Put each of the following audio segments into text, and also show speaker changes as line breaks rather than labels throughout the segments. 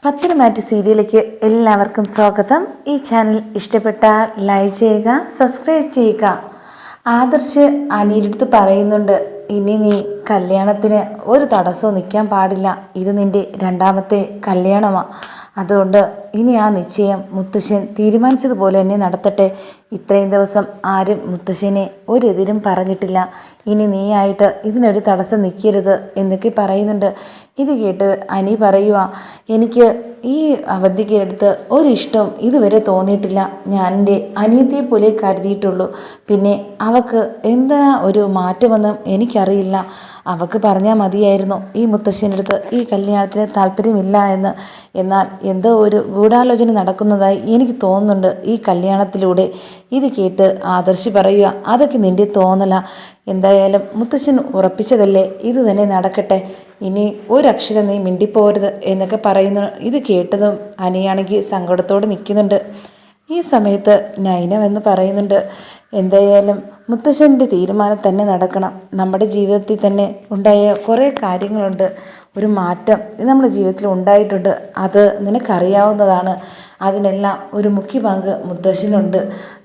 പത്തരമാറ്റ് സീരിയലിലേക്ക് എല്ലാവർക്കും സ്വാഗതം. ഈ ചാനൽ ഇഷ്ടപ്പെട്ടാൽ ലൈക്ക് ചെയ്യുക, സബ്സ്ക്രൈബ് ചെയ്യുക. ആദർശ് അനിയുടെ അടുത്ത് പറയുന്നുണ്ട്, ഇനി നീ കല്യാണത്തിന് ഒരു തടസ്സവും നിൽക്കാൻ പാടില്ല. ഇത് നിൻ്റെ രണ്ടാമത്തെ കല്യാണമാണ്. അതുകൊണ്ട് ഇനി ആ നിശ്ചയം മുത്തശ്ശൻ തീരുമാനിച്ചതുപോലെ തന്നെ നടത്തട്ടെ. ഇത്രയും ദിവസം ആരും മുത്തശ്ശനെ ഒരെതിരും പറഞ്ഞിട്ടില്ല. ഇനി നീയായിട്ട് ഇതിനൊരു തടസ്സം നിൽക്കരുത് എന്നൊക്കെ പറയുന്നുണ്ട്. ഇത് കേട്ട് അനി പറയുക, എനിക്ക് ഈ അവന്തികയെടുത്ത് ഒരിഷ്ടവും ഇതുവരെ തോന്നിയിട്ടില്ല. ഞാൻ എൻ്റെ അനിയത്തിയെ പോലെ കരുതിയിട്ടുള്ളൂ. പിന്നെ അവൾക്ക് എന്താ ഒരു മാറ്റമെന്നും എനിക്കറിയില്ല. അവൾക്ക് പറഞ്ഞാൽ മതിയായിരുന്നു ഈ മുത്തശ്ശൻ്റെ അടുത്ത് ഈ കല്യാണത്തിന് താല്പര്യമില്ല എന്ന്. എന്നാൽ എന്തോ ഒരു ഗൂഢാലോചന നടക്കുന്നതായി എനിക്ക് തോന്നുന്നുണ്ട് ഈ കല്യാണത്തിലൂടെ. ഇത് കേട്ട് ആദർശ് പറയുക, അതൊക്കെ നിൻ്റെ തോന്നല. എന്തായാലും മുത്തശ്ശൻ ഉറപ്പിച്ചതല്ലേ, ഇത് തന്നെ നടക്കട്ടെ. ഇനി ഒരക്ഷരം നീ മിണ്ടിപ്പോരുത് എന്നൊക്കെ പറയുന്നു. ഇത് കേട്ടതും അനിയാണെങ്കിൽ സങ്കടത്തോടെ നിൽക്കുന്നുണ്ട്. ഈ സമയത്ത് നൈനവെന്ന് പറയുന്നുണ്ട്, എന്തായാലും മുത്തശ്ശൻ്റെ തീരുമാനം തന്നെ നടക്കണം. നമ്മുടെ ജീവിതത്തിൽ തന്നെ ഉണ്ടായ കുറേ കാര്യങ്ങളുണ്ട്, ഒരു മാറ്റം നമ്മുടെ ജീവിതത്തിൽ ഉണ്ടായിട്ടുണ്ട്. അത് നിനക്കറിയാവുന്നതാണ്. അതിനെല്ലാം ഒരു മുഖ്യ പങ്ക് മുത്തശ്ശനുണ്ട്.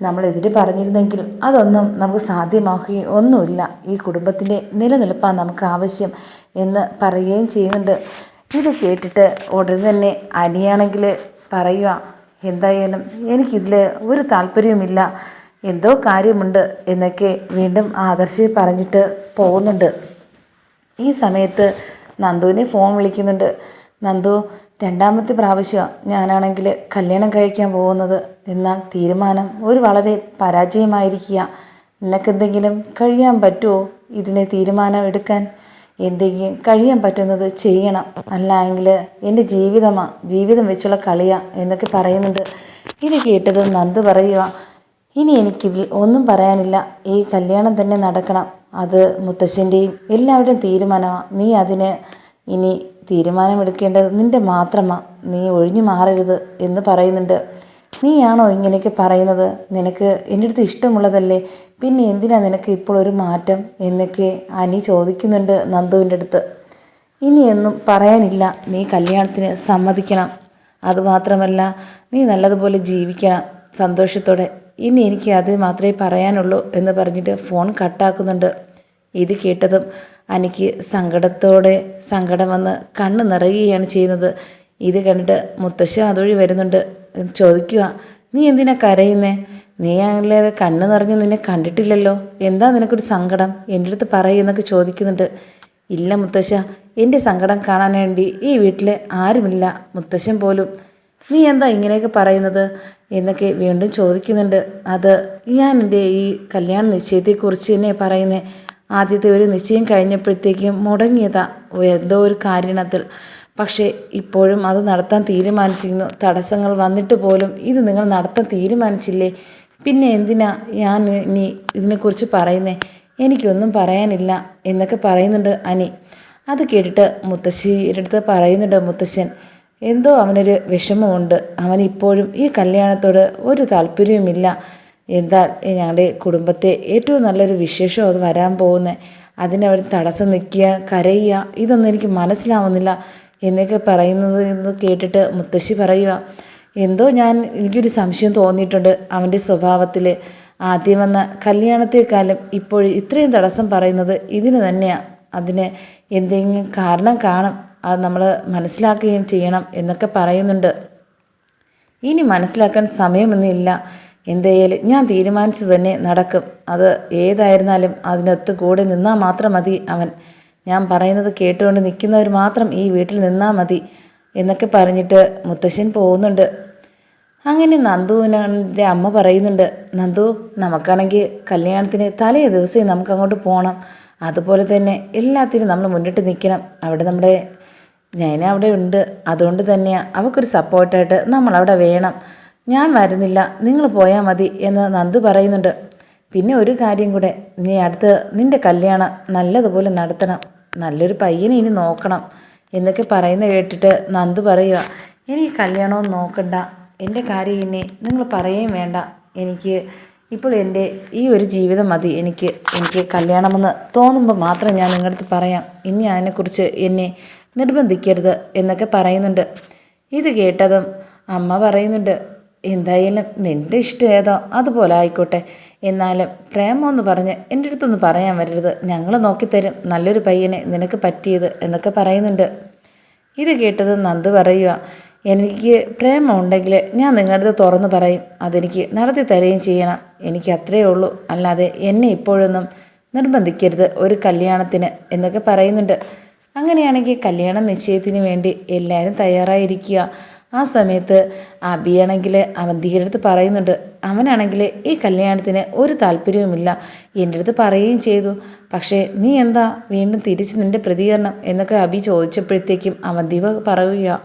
നമ്മളെതിരെ പറഞ്ഞിരുന്നെങ്കിൽ അതൊന്നും നമുക്ക് സാധ്യമാക്കുകയും ഒന്നുമില്ല. ഈ കുടുംബത്തിൻ്റെ നിലനിൽപ്പാണ് നമുക്ക് ആവശ്യം എന്ന് പറയുകയും ചെയ്യുന്നുണ്ട്. ഇത് കേട്ടിട്ട് ഉടനെ തന്നെ അനിയാണെങ്കിൽ പറയുക, എന്തായാലും എനിക്കിതിൽ ഒരു താല്പര്യവുമില്ല, എന്തോ കാര്യമുണ്ട് എന്നൊക്കെ വീണ്ടും ആദർശ് പറഞ്ഞിട്ട് പോകുന്നുണ്ട്. ഈ സമയത്ത് നന്ദുവിനെ ഫോൺ വിളിക്കുന്നുണ്ട്. നന്ദു, രണ്ടാമത്തെ പ്രാവശ്യമാണ് ഞാനാണെങ്കിൽ കല്യാണം കഴിക്കാൻ പോകുന്നത്. എന്നാൽ തീരുമാനം ഒരു വളരെ പരാജയമായിരിക്കുക. നിനക്കെന്തെങ്കിലും കഴിയാൻ പറ്റുമോ ഇതിനെ തീരുമാനം എടുക്കാൻ? എന്തെങ്കിലും കഴിയാൻ പറ്റുന്നത് ചെയ്യണം, അല്ല എങ്കിൽ എൻ്റെ ജീവിതം വെച്ചുള്ള കളിയാ എന്നൊക്കെ പറയുന്നുണ്ട്. ഇത് കേട്ടത് നന്ദു പറയുക, ഇനി എനിക്കിതിൽ ഒന്നും പറയാനില്ല. ഈ കല്യാണം തന്നെ നടക്കണം. അത് മുത്തശ്ശൻ്റെയും എല്ലാവരുടെയും തീരുമാനമാണ്. നീ അതിന് ഇനി തീരുമാനമെടുക്കേണ്ടത് നിൻ്റെ മാത്രമാണ്. നീ ഒഴിഞ്ഞു മാറരുത് എന്ന് പറയുന്നുണ്ട്. നീയാണോ ഇങ്ങനെയൊക്കെ പറയുന്നത്? നിനക്ക് എൻ്റെ അടുത്ത് ഇഷ്ടമുള്ളതല്ലേ, പിന്നെ എന്തിനാ നിനക്ക് ഇപ്പോൾ ഒരു മാറ്റം എന്നൊക്കെ അനി ചോദിക്കുന്നുണ്ട് നന്ദുവിൻ്റെ അടുത്ത്. ഇനിയൊന്നും പറയാനില്ല, നീ കല്യാണത്തിന് സമ്മതിക്കണം. അതുമാത്രമല്ല നീ നല്ലതുപോലെ ജീവിക്കണം സന്തോഷത്തോടെ. ഇനി എനിക്ക് അത് മാത്രമേ പറയാനുള്ളൂ എന്ന് പറഞ്ഞിട്ട് ഫോൺ കട്ടാക്കുന്നുണ്ട്. ഇത് കേട്ടതും എനിക്ക് സങ്കടം വന്ന് കണ്ണ് നിറയുകയാണ് ചെയ്യുന്നത്. ഇത് കണ്ടിട്ട് മുത്തശ്ശൻ അതുവഴി വരുന്നുണ്ട്. ചോദിക്കുക, നീ എന്തിനാ കരയുന്നേ? നീ അങ്ങനെ കണ്ണ് നിറഞ്ഞ് നിന്നെ കണ്ടിട്ടില്ലല്ലോ, എന്താ നിനക്കൊരു സങ്കടം? എൻ്റെ അടുത്ത് പറയുന്നൊക്കെ ചോദിക്കുന്നുണ്ട്. ഇല്ല മുത്തശ്ശ, എൻ്റെ സങ്കടം കാണാൻ വേണ്ടി ഈ വീട്ടിൽ ആരുമില്ല, മുത്തശ്ശൻ പോലും. നീ എന്താ ഇങ്ങനെയൊക്കെ പറയുന്നത് എന്നൊക്കെ വീണ്ടും ചോദിക്കുന്നുണ്ട്. അത് ഞാൻ എൻ്റെ ഈ കല്യാണ നിശ്ചയത്തെക്കുറിച്ച് തന്നെ പറയുന്നേ. ആദ്യത്തെ ഒരു നിശ്ചയം കഴിഞ്ഞപ്പോഴത്തേക്കും മുടങ്ങിയതാ എന്തോ ഒരു കാരണത്തിൽ. പക്ഷേ ഇപ്പോഴും അത് നടത്താൻ തീരുമാനിച്ചിരുന്നു. തടസ്സങ്ങൾ വന്നിട്ട് പോലും ഇത് നിങ്ങൾ നടത്താൻ തീരുമാനിച്ചില്ലേ? പിന്നെ എന്തിനാ ഞാൻ ഇനി ഇതിനെക്കുറിച്ച് പറയുന്നേ? എനിക്കൊന്നും പറയാനില്ല എന്നൊക്കെ പറയുന്നുണ്ട് അനി. അത് കേട്ടിട്ട് മുത്തശ്ശിയുടെ അടുത്ത് പറയുന്നുണ്ട് മുത്തശ്ശൻ, എന്തോ അവനൊരു വിഷമമുണ്ട്. അവൻ ഇപ്പോഴും ഈ കല്യാണത്തോട് ഒരു താല്പര്യവുമില്ല. എന്താ ഞങ്ങളുടെ കുടുംബത്തെ ഏറ്റവും നല്ലൊരു വിശേഷം അത് വരാൻ പോകുന്നത്. അതിനവർ തടസ്സം നിൽക്കുക, കരയുക, ഇതൊന്നും എനിക്ക് മനസ്സിലാവുന്നില്ല എന്നൊക്കെ പറയുന്നത് എന്ന് കേട്ടിട്ട് മുത്തശ്ശി പറയുക, എന്തോ എനിക്കൊരു സംശയം തോന്നിയിട്ടുണ്ട് അവൻ്റെ സ്വഭാവത്തിൽ. ആദ്യം വന്ന കല്യാണത്തെക്കാളും ഇപ്പോൾ ഇത്രയും തടസ്സം പറയുന്നത് ഇതിന് തന്നെയാണ്. അതിന് എന്തെങ്കിലും കാരണം കാണും, അത് നമ്മൾ മനസ്സിലാക്കുകയും ചെയ്യണം എന്നൊക്കെ പറയുന്നുണ്ട്. ഇനി മനസ്സിലാക്കാൻ സമയമൊന്നുമില്ല. എന്തായാലും ഞാൻ തീരുമാനിച്ചു തന്നെ നടക്കും. അത് ഏതായിരുന്നാലും അതിനൊത്ത് കൂടെ നിന്നാൽ മാത്രം മതി. ഞാൻ പറയുന്നത് കേട്ടുകൊണ്ട് നിൽക്കുന്നവർ മാത്രം ഈ വീട്ടിൽ നിന്നാൽ മതി എന്നൊക്കെ പറഞ്ഞിട്ട് മുത്തശ്ശൻ പോകുന്നുണ്ട്. അങ്ങനെ നന്ദുവിൻ്റെ അമ്മ പറയുന്നുണ്ട്, നന്ദു, നമുക്കാണെങ്കിൽ കല്യാണത്തിന് തലേ ദിവസം നമുക്ക് അങ്ങോട്ട് പോകണം. അതുപോലെ തന്നെ എല്ലാത്തിനും നമ്മൾ മുന്നിട്ട് നിൽക്കണം. അവിടെ നമ്മുടെ ഞാൻ അവിടെ ഉണ്ട്. അതുകൊണ്ട് തന്നെയാണ് അവൾക്കൊരു സപ്പോർട്ടായിട്ട് നമ്മളവിടെ വേണം. ഞാൻ വരുന്നില്ല, നിങ്ങൾ പോയാൽ മതി എന്ന് നന്ദു പറയുന്നുണ്ട്. പിന്നെ ഒരു കാര്യം കൂടെ, നീ അടുത്ത് നിൻ്റെ കല്യാണം നല്ലതുപോലെ നടത്തണം. നല്ലൊരു പയ്യനെ ഇനി നോക്കണം എന്നൊക്കെ പറയുന്ന കേട്ടിട്ട് നന്ദു പറയുക, എനിക്ക് കല്യാണവും നോക്കണ്ട, എൻ്റെ കാര്യം ഇനി നിങ്ങൾ പറയുകയും വേണ്ട. എനിക്ക് ഇപ്പോൾ എൻ്റെ ഈ ഒരു ജീവിതം മതി. എനിക്ക് കല്യാണമെന്ന് തോന്നുമ്പോൾ മാത്രം ഞാൻ നിങ്ങളുടെ അടുത്ത് പറയാം. ഇനി അതിനെക്കുറിച്ച് എന്നെ നിർബന്ധിക്കരുത് എന്നൊക്കെ പറയുന്നുണ്ട്. ഇത് കേട്ടതും അമ്മ പറയുന്നുണ്ട്, എന്തായാലും നിൻ്റെ ഇഷ്ടം ഏതോ അതുപോലെ ആയിക്കോട്ടെ. എന്നാലും പ്രേമമെന്ന് പറഞ്ഞ് എൻ്റെ അടുത്തൊന്ന് പറയാൻ വരരുത്. ഞങ്ങൾ നോക്കിത്തരും നല്ലൊരു പയ്യനെ നിനക്ക് പറ്റിയത് എന്നൊക്കെ പറയുന്നുണ്ട്. ഇത് കേട്ടത് നന്ദു പറയുക, എനിക്ക് പ്രേമം ഉണ്ടെങ്കിൽ ഞാൻ നിങ്ങളുടെ അടുത്ത് തുറന്ന് പറയും. അതെനിക്ക് നടത്തി തരുകയും ചെയ്യണം. എനിക്ക് അത്രയേ ഉള്ളൂ. അല്ലാതെ എന്നെ ഇപ്പോഴൊന്നും നിർബന്ധിക്കരുത് ഒരു കല്യാണത്തിന് എന്നൊക്കെ പറയുന്നുണ്ട്. അങ്ങനെയാണെങ്കിൽ കല്യാണ നിശ്ചയത്തിന് വേണ്ടി എല്ലാവരും തയ്യാറായിരിക്കുക. ആ സമയത്ത് അബിയാണെങ്കിൽ അവന്തികയുടെ അടുത്ത് പറയുന്നുണ്ട്, അവനാണെങ്കിൽ ഈ കല്യാണത്തിന് ഒരു താല്പര്യവുമില്ല. എൻ്റെ അടുത്ത് പറയുകയും ചെയ്തു. പക്ഷേ നീ എന്താ വീണ്ടും തിരിച്ച് നിൻ്റെ പ്രതികരണം എന്നൊക്കെ അബി ചോദിച്ചപ്പോഴത്തേക്കും അവന്തിക പറയുക,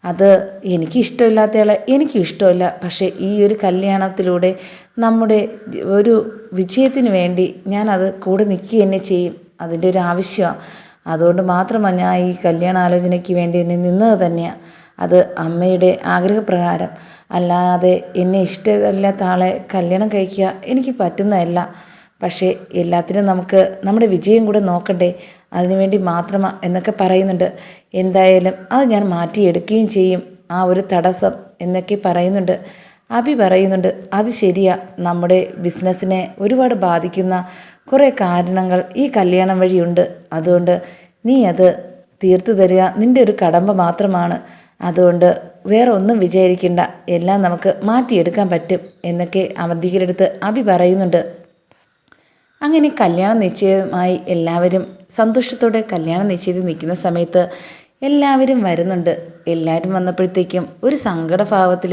അത് എനിക്ക് ഇഷ്ടമില്ലാത്തയാളെ എനിക്കും ഇഷ്ടമില്ല. പക്ഷേ ഈ ഒരു കല്യാണത്തിലൂടെ നമ്മുടെ ഒരു വിജയത്തിന് വേണ്ടി ഞാനത് കൂടെ നിൽക്കുക തന്നെ ചെയ്യും. അതിൻ്റെ ഒരു ആവശ്യമാണ്. അതുകൊണ്ട് മാത്രമാണ് ഞാൻ ഈ കല്യാണാലോചനയ്ക്ക് വേണ്ടി എന്നെ നിന്നത് തന്നെയാണ്. അത് അമ്മയുടെ ആഗ്രഹപ്രകാരം. അല്ലാതെ എന്നെ ഇഷ്ടമില്ലാത്ത ആളെ കല്യാണം കഴിക്കുക എനിക്ക് പറ്റുന്നതല്ല. പക്ഷേ എല്ലാത്തിനും നമുക്ക് നമ്മുടെ വിജയം കൂടെ നോക്കണ്ടേ, അതിനുവേണ്ടി മാത്രമാണ് എന്നൊക്കെ പറയുന്നുണ്ട്. എന്തായാലും അത് ഞാൻ മാറ്റിയെടുക്കുകയും ചെയ്യും, ആ ഒരു തടസ്സം എന്നൊക്കെ പറയുന്നുണ്ട്. അബി പറയുന്നുണ്ട്, അത് ശരിയാ, നമ്മുടെ ബിസിനസ്സിനെ ഒരുപാട് ബാധിക്കുന്ന കുറേ കാരണങ്ങൾ ഈ കല്യാണം വഴിയുണ്ട്. അതുകൊണ്ട് നീ അത് തീർത്തു തരിക നിൻ്റെ ഒരു കടമ്പ മാത്രമാണ്. അതുകൊണ്ട് വേറെ ഒന്നും വിചാരിക്കേണ്ട, എല്ലാം നമുക്ക് മാറ്റിയെടുക്കാൻ പറ്റും എന്നൊക്കെ അവന്തികയുടെ അടുത്ത് അബി പറയുന്നുണ്ട്. അങ്ങനെ കല്യാണം നിശ്ചയമായി എല്ലാവരും സന്തോഷത്തോടെ കല്യാണം നിശ്ചയിച്ച് നിൽക്കുന്ന സമയത്ത് എല്ലാവരും വരുന്നുണ്ട്. എല്ലാവരും വന്നപ്പോഴത്തേക്കും ഒരു സങ്കടഭാവത്തിൽ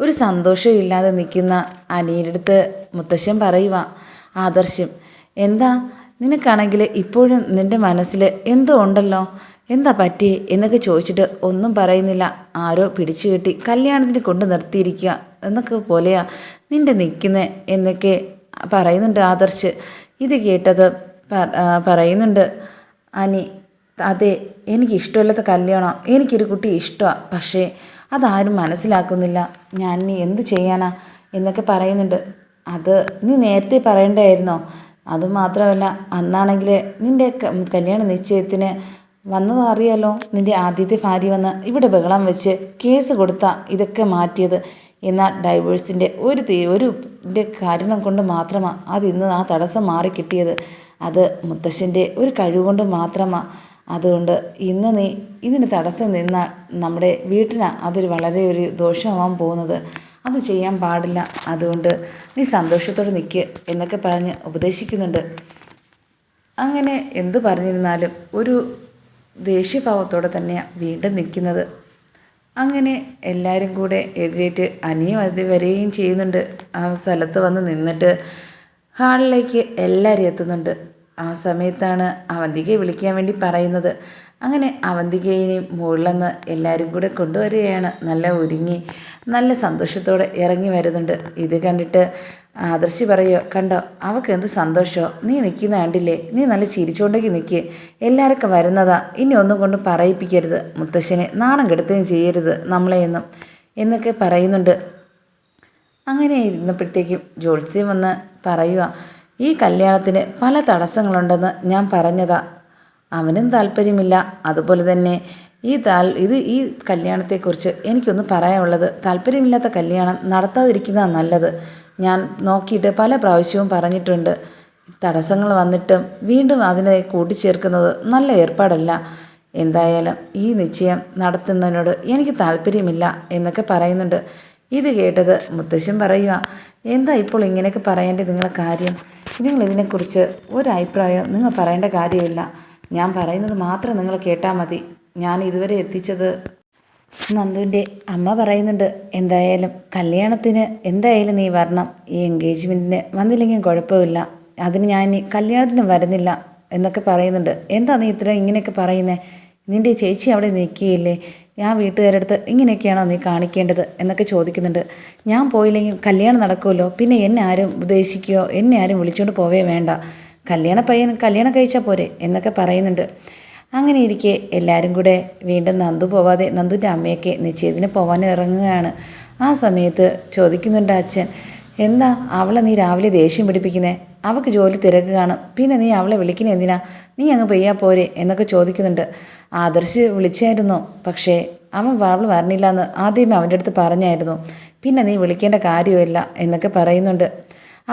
ഒരു സന്തോഷവും ഇല്ലാതെ നിൽക്കുന്ന അനിയുടെ അടുത്ത് മുത്തശ്ശൻ പറയുക, ആദർശം എന്താ നിനക്കാണെങ്കിൽ ഇപ്പോഴും നിൻ്റെ മനസ്സിൽ എന്തോ ഉണ്ടല്ലോ, എന്താ പറ്റി എന്നൊക്കെ ചോദിച്ചിട്ട് ഒന്നും പറയുന്നില്ല. ആരോ പിടിച്ചു കെട്ടി കല്യാണത്തിന് കൊണ്ട് നിർത്തിയിരിക്കുക എന്നൊക്കെ പോലെയാ നിൻ്റെ നിൽക്കുന്നത് എന്നൊക്കെ പറയുന്നുണ്ട് ആദർശ്. ഇത് കേട്ടത് പറയുന്നുണ്ട് അനി, അതെ എനിക്കിഷ്ടമില്ലാത്ത കല്യാണം, എനിക്കൊരു കുട്ടി ഇഷ്ടമാണ്. പക്ഷേ അതാരും മനസ്സിലാക്കുന്നില്ല. ഞാൻ നീ എന്ത് ചെയ്യാനാ എന്നൊക്കെ പറയുന്നുണ്ട്. അത് നീ നേരത്തെ പറയണ്ടായിരുന്നോ? അതുമാത്രമല്ല, അന്നാണെങ്കിൽ നിൻ്റെ കല്യാണ നിശ്ചയത്തിന് വന്നത് അറിയാലോ, നിൻ്റെ ആദ്യത്തെ ഭാര്യ വന്ന് ഇവിടെ ബഹളം വെച്ച് കേസ് കൊടുത്താ ഇതൊക്കെ മാറ്റിയത്. എന്നാൽ ഡൈവേഴ്സിൻ്റെ ഒരു കാരണം കൊണ്ട് മാത്രമാണ് അതിന്ന് ആ തടസ്സം മാറിക്കിട്ടിയത്. അത് മുത്തശ്ശൻ്റെ ഒരു കഴിവുകൊണ്ട് മാത്രമാണ്. അതുകൊണ്ട് ഇന്ന് നീ ഇതിന് തടസ്സം നിന്നാൽ നമ്മുടെ വീട്ടിന് അതൊരു വളരെ ഒരു ദോഷമാവാൻ പോകുന്നത്. അത് ചെയ്യാൻ പാടില്ല. അതുകൊണ്ട് നീ സന്തോഷത്തോടെ നിൽക്കുക എന്നൊക്കെ പറഞ്ഞ് ഉപദേശിക്കുന്നുണ്ട്. അങ്ങനെ എന്തു പറഞ്ഞിരുന്നാലും ഒരു ദേഷ്യഭാവത്തോടെ തന്നെയാണ് വീണ്ടും നിൽക്കുന്നത്. അങ്ങനെ എല്ലാവരും കൂടെ എതിരേറ്റ് അനിയും അത് വരികയും ചെയ്യുന്നുണ്ട്. ആ സ്ഥലത്ത് വന്ന് നിന്നിട്ട് ഹാളിലേക്ക് എല്ലാവരും എത്തുന്നുണ്ട്. ആ സമയത്താണ് അവന്തികയെ വിളിക്കാൻ വേണ്ടി പറയുന്നത്. അങ്ങനെ അവന്തികയെയും മുകളിലെന്ന് എല്ലാവരും കൂടെ കൊണ്ടുവരികയാണ്. നല്ല ഒരുങ്ങി നല്ല സന്തോഷത്തോടെ ഇറങ്ങി വരുന്നുണ്ട്. ഇത് കണ്ടിട്ട് ആദർശി പറയുമോ, കണ്ടോ അവൾക്ക് എന്ത് സന്തോഷമോ, നീ നിൽക്കുന്ന കണ്ടില്ലേ, നീ നല്ല ചിരിച്ചുകൊണ്ടേക്ക് നിൽക്കുക, എല്ലാവർക്കും വരുന്നതാ, ഇനി ഒന്നും കൊണ്ട് പറയിപ്പിക്കരുത്, മുത്തശ്ശനെ നാണം കെടുത്തുകയും ചെയ്യരുത് നമ്മളെയൊന്നും എന്നൊക്കെ പറയുന്നുണ്ട്. അങ്ങനെ ഇരുന്നപ്പോഴത്തേക്കും ജോത്സ്യം വന്ന് പറയുക, ഈ കല്യാണത്തിന് പല തടസ്സങ്ങളുണ്ടെന്ന് ഞാൻ പറഞ്ഞതാ, അവനും താല്പര്യമില്ല. അതുപോലെ തന്നെ ഈ കല്യാണത്തെക്കുറിച്ച് എനിക്കൊന്ന് പറയാനുള്ളത്, താല്പര്യമില്ലാത്ത കല്യാണം നടത്താതിരിക്കുന്നതാണ് നല്ലത്. ഞാൻ നോക്കിയിട്ട് പല പ്രാവശ്യവും പറഞ്ഞിട്ടുണ്ട്. തടസ്സങ്ങൾ വന്നിട്ടും വീണ്ടും അതിനെ കൂട്ടിച്ചേർക്കുന്നത് നല്ല ഏർപ്പാടല്ല. എന്തായാലും ഈ നിശ്ചയം നടത്തുന്നതിനോട് എനിക്ക് താല്പര്യമില്ല എന്നൊക്കെ പറയുന്നുണ്ട്. ഇത് കേട്ടത് മുത്തശ്ശൻ പറയുക, എന്താ ഇപ്പോൾ ഇങ്ങനെയൊക്കെ പറയേണ്ടത് നിങ്ങളെ കാര്യം? നിങ്ങളിതിനെക്കുറിച്ച് ഒരഭിപ്രായം നിങ്ങൾ പറയേണ്ട കാര്യമില്ല. ഞാൻ പറയുന്നത് മാത്രം നിങ്ങൾ കേട്ടാൽ മതി. ഞാൻ ഇതുവരെ എത്തിച്ചത് നന്ദുവിൻ്റെ അമ്മ പറയുന്നുണ്ട്, എന്തായാലും കല്യാണത്തിന് എന്തായാലും നീ വരണം. ഈ എൻഗേജ്മെൻറ്റിന് വന്നില്ലെങ്കിൽ കുഴപ്പമില്ല. അതിന് ഞാൻ കല്യാണത്തിന് വരുന്നില്ല എന്നൊക്കെ പറയുന്നുണ്ട്. എന്താ നീ ഇത്ര ഇങ്ങനെയൊക്കെ പറയുന്നത്? നിൻ്റെ ചേച്ചി അവിടെ നിൽക്കുകയില്ലേ? ഞാൻ വീട്ടുകാരുടെ അടുത്ത് ഇങ്ങനെയൊക്കെയാണോ നീ കാണിക്കേണ്ടത് എന്നൊക്കെ ചോദിക്കുന്നുണ്ട്. ഞാൻ പോയില്ലെങ്കിൽ കല്യാണം നടക്കുമല്ലോ, പിന്നെ എന്നെ ആരും ഉപദേശിക്കുകയോ എന്നെ ആരും വിളിച്ചുകൊണ്ട് പോവേ വേണ്ട. കല്യാണം കഴിച്ചാൽ പോരെ എന്നൊക്കെ പറയുന്നുണ്ട്. അങ്ങനെ ഇരിക്കെ എല്ലാവരും കൂടെ വീണ്ടും നന്ദു പോവാതെ നന്ദുവിൻ്റെ അമ്മയൊക്കെ നിശ്ചയത്തിന് പോകാൻ ഇറങ്ങുകയാണ്. ആ സമയത്ത് ചോദിക്കുന്നുണ്ട് അച്ഛൻ, എന്താ അവളെ നീ രാവിലെ ദേഷ്യം പിടിപ്പിക്കുന്നേ? അവൾക്ക് ജോലി തിരക്ക് കാണും, പിന്നെ നീ അവളെ വിളിക്കുന്നത് എന്തിനാ? നീ അങ്ങ് പെയ്യാ പോരെ എന്നൊക്കെ ചോദിക്കുന്നുണ്ട്. ആദർശ് വിളിച്ചായിരുന്നു, പക്ഷേ അവൾ വരണില്ല എന്ന് ആദ്യമേ അവൻ്റെ അടുത്ത് പറഞ്ഞായിരുന്നു. പിന്നെ നീ വിളിക്കേണ്ട കാര്യമില്ല എന്നൊക്കെ പറയുന്നുണ്ട്.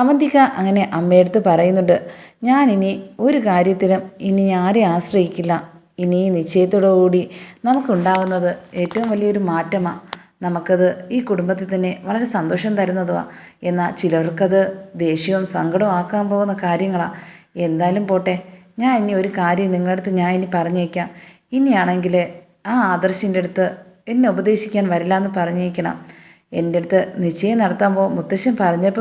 അവന്തിക അങ്ങനെ അമ്മയടുത്ത് പറയുന്നുണ്ട്, ഞാനിനി ഒരു കാര്യത്തിലും ഇനി ആരെയും ആശ്രയിക്കില്ല. ഇനി ഈ നിശ്ചയത്തോടുകൂടി നമുക്കുണ്ടാകുന്നത് ഏറ്റവും വലിയൊരു മാറ്റമാണ്. നമുക്കത് ഈ കുടുംബത്തിൽ തന്നെ വളരെ സന്തോഷം തരുന്നതുമാണ്. എന്നാൽ ചിലർക്കത് ദേഷ്യവും സങ്കടവും ആക്കാൻ പോകുന്ന കാര്യങ്ങളാണ്. എന്തായാലും പോട്ടെ, ഞാൻ ഇനി ഒരു കാര്യം നിങ്ങളുടെ അടുത്ത് ഞാൻ ഇനി പറഞ്ഞേക്കാം. ഇനിയാണെങ്കിൽ ആ ആദർശിൻ്റെ അടുത്ത് എന്നെ ഉപദേശിക്കാൻ വരില്ല എന്ന് പറഞ്ഞേക്കണം. എൻ്റെ അടുത്ത് നിശ്ചയം നടത്താൻ മുത്തശ്ശൻ പറഞ്ഞപ്പോൾ